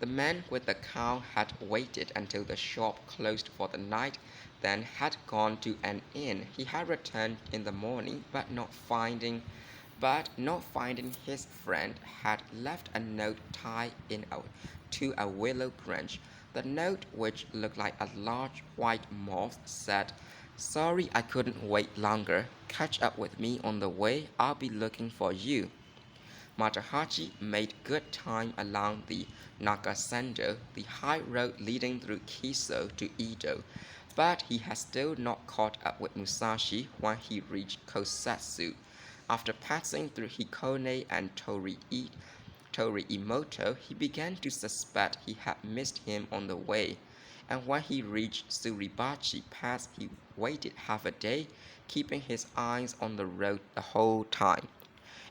the man with the cow had waited until the shop closed for the night, then had gone to an inn. He had returned in the morning, but not finding his friend, had left a note tied to a willow branch. The note, which looked like a large white moth, said, "Sorry I couldn't wait longer. Catch up with me on the way. I'll be looking for you." Matahachi made good time along the Nagasando, the high road leading through Kiso to Edo, but he had still not caught up with Musashi when he reached Kosetsu. After passing through Hikone and Toriimoto, he began to suspect he had missed him on the way, and when he reached Suribachi Pass, he waited half a day, keeping his eyes on the road the whole time.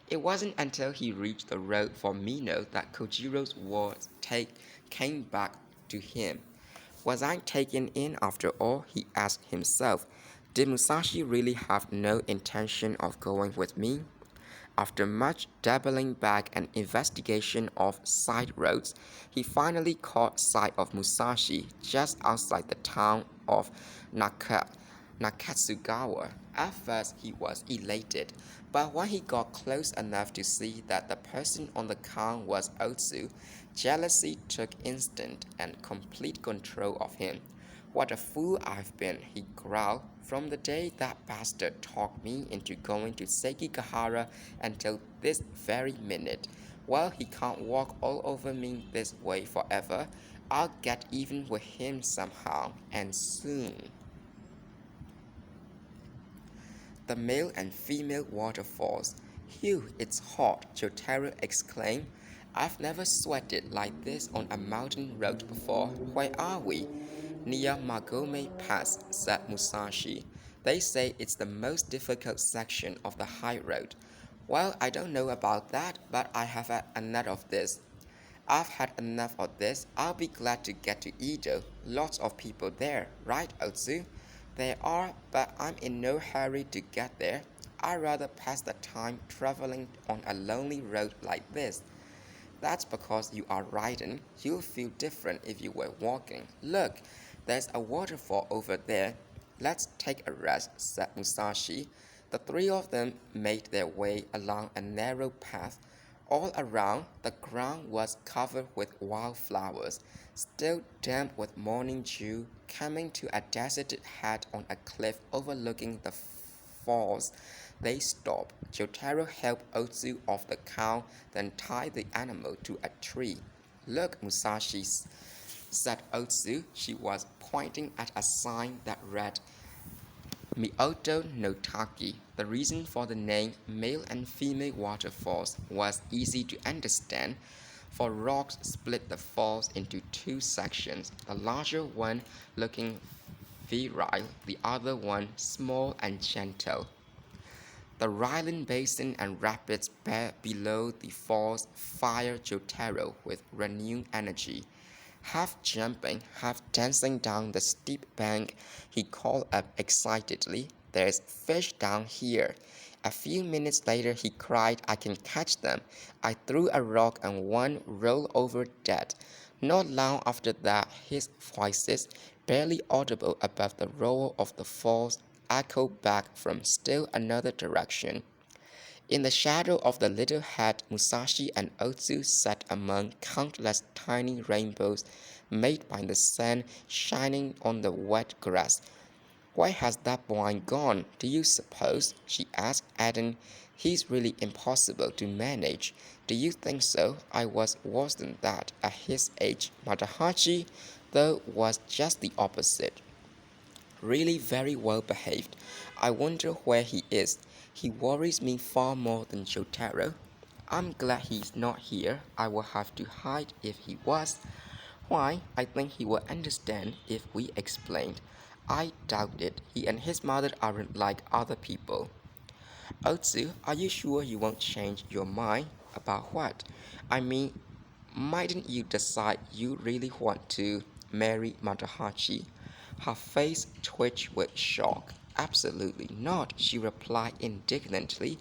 It wasn't until he reached the road for Mino that Kojiro's words came back to him. Was I taken in after all? He asked himself. Did Musashi really have no intention of going with me? After much dabbling back and investigation of side roads, he finally caught sight of Musashi just outside the town of Nakatsugawa. At first he was elated, but when he got close enough to see that the person on the car was Otsu, jealousy took instant and complete control of him. "What a fool I've been," he growled. "From the day that bastard talked me into going to Sekigahara until this very minute. Well, he can't walk all over me this way forever. I'll get even with him somehow, and soon." The male and female waterfalls. "Phew, it's hot," Jotaro exclaimed. I've never sweated like this on a mountain road before. Where are we? Near Magome Pass, said Musashi. They say it's the most difficult section of the high road. Well, I don't know about that, but I have had enough of this. I've had enough of this. I'll be glad to get to Edo. Lots of people there, right, Otsu? There are, but I'm in no hurry to get there. I'd rather pass the time traveling on a lonely road like this. That's because you are riding. You'll feel different if you were walking. Look, there's a waterfall over there. Let's take a rest, said Musashi. The three of them made their way along a narrow path. All around, the ground was covered with wildflowers, still damp with morning dew, coming to a deserted head on a cliff overlooking the falls. They stopped. Jotaro helped Otsu off the cow, then tied the animal to a tree. Look, Musashi, said Otsu. She was pointing at a sign that read Mioto no Taki. The reason for the name male and female waterfalls was easy to understand, for rocks split the falls into two sections, the larger one looking virile, the other one small and gentle. The Ryland Basin and rapids below the falls fired Jotaro with renewed energy. Half jumping, half dancing down the steep bank, he called up excitedly, "There's fish down here." A few minutes later he cried, "I can catch them." I threw a rock and one rolled over dead. Not long after that his voices, barely audible above the roar of the falls, echoed back from still another direction. In the shadow of the little head, Musashi and Otsu sat among countless tiny rainbows made by the sun shining on the wet grass. "Where has that boy gone, do you suppose?" she asked, adding, "He's really impossible to manage." "Do you think so? I was worse than that at his age." Matahachi, though, was just the opposite. Really very well behaved. I wonder where he is. He worries me far more than Jotaro. I'm glad he's not here. I will have to hide if he was. Why, I think he will understand if we explained. I doubt it. He and his mother aren't like other people. Otsu, are you sure you won't change your mind? About what? I mean, mightn't you decide you really want to marry Matahachi? Her face twitched with shock. "Absolutely not," she replied indignantly.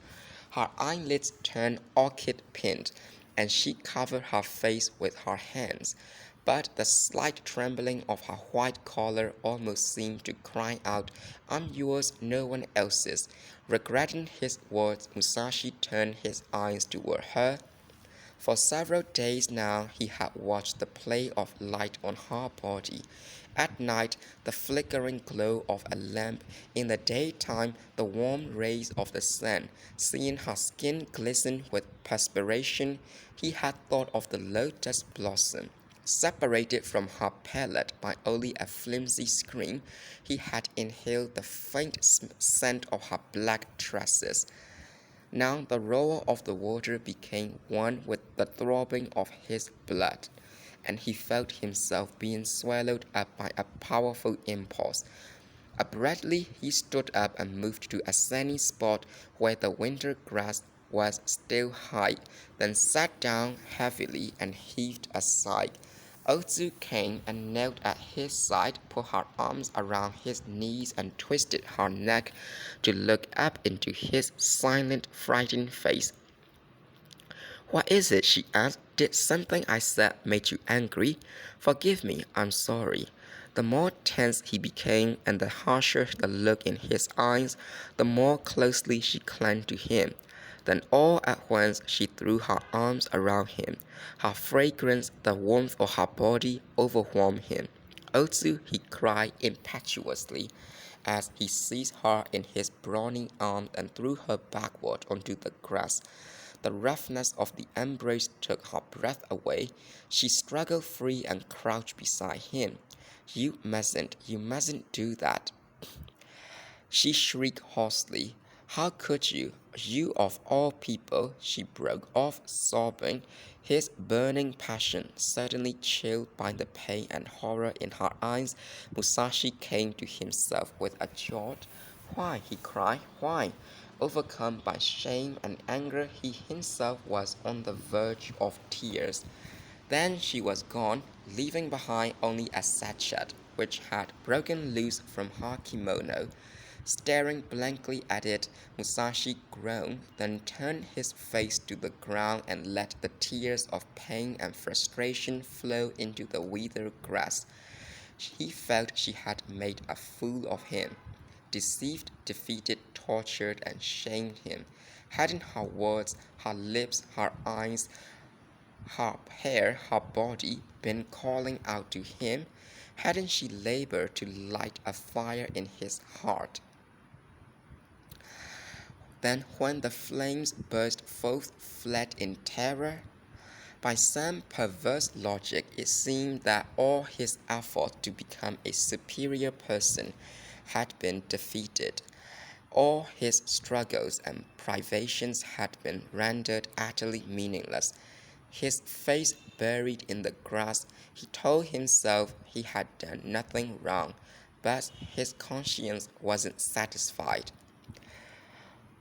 Her eyelids turned orchid-pink, and she covered her face with her hands. But the slight trembling of her white collar almost seemed to cry out, "I'm yours, no one else's." Regretting his words, Musashi turned his eyes toward her. For several days now he had watched the play of light on her body. At night, the flickering glow of a lamp; in the daytime, the warm rays of the sun. Seeing her skin glisten with perspiration, he had thought of the lotus blossom. Separated from her palate by only a flimsy screen, he had inhaled the faint scent of her black tresses. Now the roar of the water became one with the throbbing of his blood, and he felt himself being swallowed up by a powerful impulse. Abruptly he stood up and moved to a sunny spot where the winter grass was still high, then sat down heavily and heaved a sigh. Otsu came and knelt at his side, put her arms around his knees and twisted her neck to look up into his silent, frightened face. "What is it?" she asked. "Did something I said make you angry?" "Forgive me, I'm sorry." The more tense he became and the harsher the look in his eyes, the more closely she clung to him. Then all at once she threw her arms around him. Her fragrance, the warmth of her body, overwhelmed him. "Otsu," he cried impetuously, as he seized her in his brawny arms and threw her backward onto the grass. The roughness of the embrace took her breath away. She struggled free and crouched beside him. You mustn't do that," she shrieked hoarsely. How could you? You of all people, she broke off, sobbing, his burning passion suddenly chilled by the pain and horror in her eyes. Musashi came to himself with a jolt. Why? He cried. Why? Overcome by shame and anger, he himself was on the verge of tears. Then she was gone, leaving behind only a sachet which had broken loose from her kimono. Staring blankly at it, Musashi groaned, then turned his face to the ground and let the tears of pain and frustration flow into the withered grass. He felt she had made a fool of him, deceived, defeated, tortured, and shamed him. Hadn't her words, her lips, her eyes, her hair, her body been calling out to him? Hadn't she labored to light a fire in his heart? Then, when the flames burst forth, fled in terror? By some perverse logic, it seemed that all his effort to become a superior person had been defeated. All his struggles and privations had been rendered utterly meaningless. His face buried in the grass, he told himself he had done nothing wrong, but his conscience wasn't satisfied.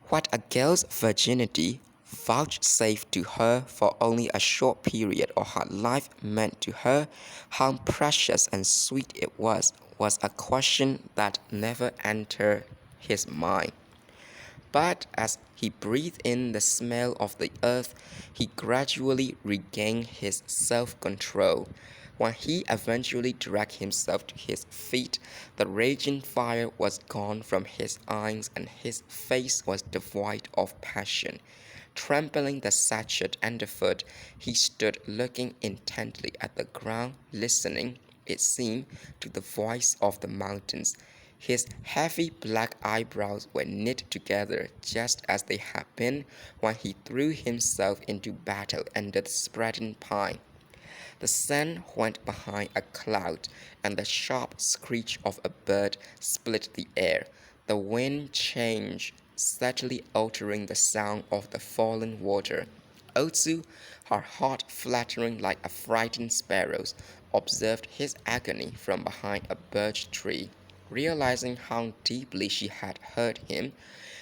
What a girl's virginity, vouchsafed to her for only a short period of her life, meant to her, how precious and sweet it was a question that never entered his mind. But as he breathed in the smell of the earth, he gradually regained his self-control. When he eventually dragged himself to his feet, the raging fire was gone from his eyes and his face was devoid of passion. Trampling the sachet underfoot, he stood looking intently at the ground, listening, it seemed, to the voice of the mountains. His heavy black eyebrows were knit together just as they had been when he threw himself into battle under the spreading pine. The sun went behind a cloud, and the sharp screech of a bird split the air. The wind changed, subtly altering the sound of the falling water. Otsu, her heart fluttering like a frightened sparrow's, observed his agony from behind a birch tree. Realizing how deeply she had hurt him,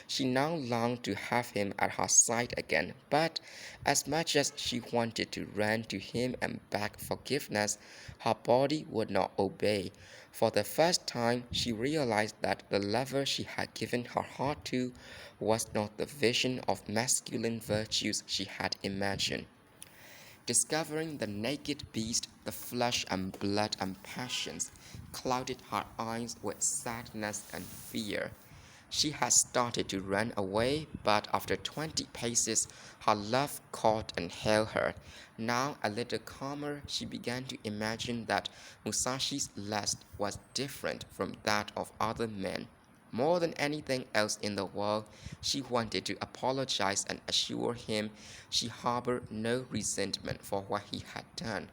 she now longed to have him at her side again, but as much as she wanted to run to him and beg forgiveness, her body would not obey. For the first time, she realized that the lover she had given her heart to was not the vision of masculine virtues she had imagined. Discovering the naked beast, the flesh and blood and passions clouded her eyes with sadness and fear. She had started to run away, but after 20 paces, her love caught and held her. Now, a little calmer, she began to imagine that Musashi's lust was different from that of other men. More than anything else in the world, she wanted to apologize and assure him she harbored no resentment for what he had done.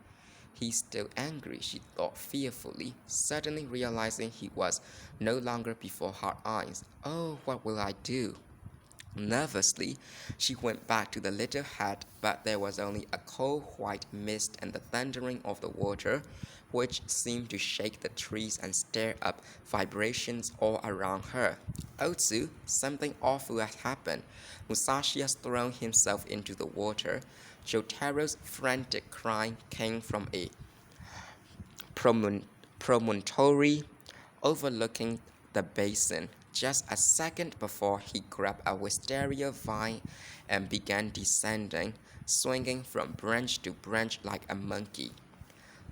He's still angry, she thought fearfully, suddenly realizing he was no longer before her eyes. Oh, what will I do? Nervously, she went back to the little hut, but there was only a cold white mist and the thundering of the water, which seemed to shake the trees and stir up vibrations all around her. Otsu, something awful has happened. Musashi has thrown himself into the water. Jotaro's frantic cry came from a promontory overlooking the basin. Just a second before, he grabbed a wisteria vine and began descending, swinging from branch to branch like a monkey.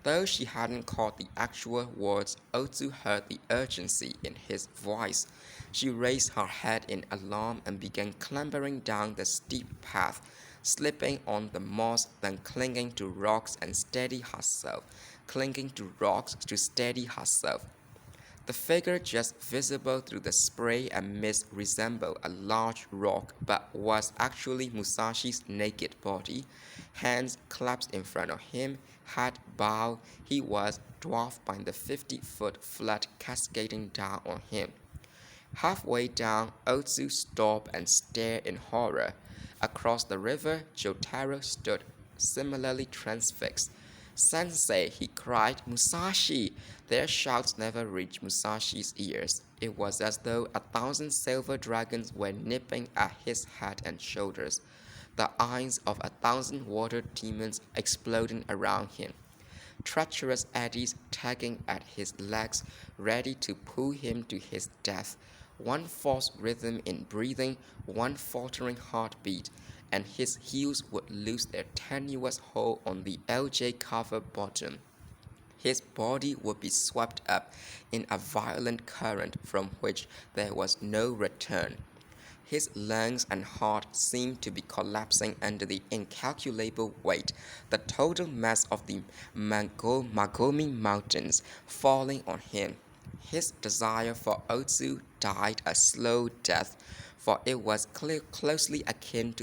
Though she hadn't caught the actual words, Otsu heard the urgency in his voice. She raised her head in alarm and began clambering down the steep path, slipping on the moss, then clinging to rocks and steady herself, clinging to rocks to steady herself. The figure just visible through the spray and mist resembled a large rock, but was actually Musashi's naked body. Hands clasped in front of him, head bowed, he was dwarfed by the 50-foot flood cascading down on him. Halfway down, Otsu stopped and stared in horror. Across the river, Jotaro stood, similarly transfixed. Sensei, he cried, Musashi! Their shouts never reached Musashi's ears. It was as though 1,000 silver dragons were nipping at his head and shoulders, the eyes of 1,000 water demons exploding around him. Treacherous eddies tugging at his legs, ready to pull him to his death. One false rhythm in breathing, one faltering heartbeat, and his heels would lose their tenuous hold on the LJ cover bottom. His body would be swept up in a violent current from which there was no return. His lungs and heart seemed to be collapsing under the incalculable weight, the total mass of the Magomi Mountains falling on him. His desire for Otsu died a slow death, for it was closely akin to the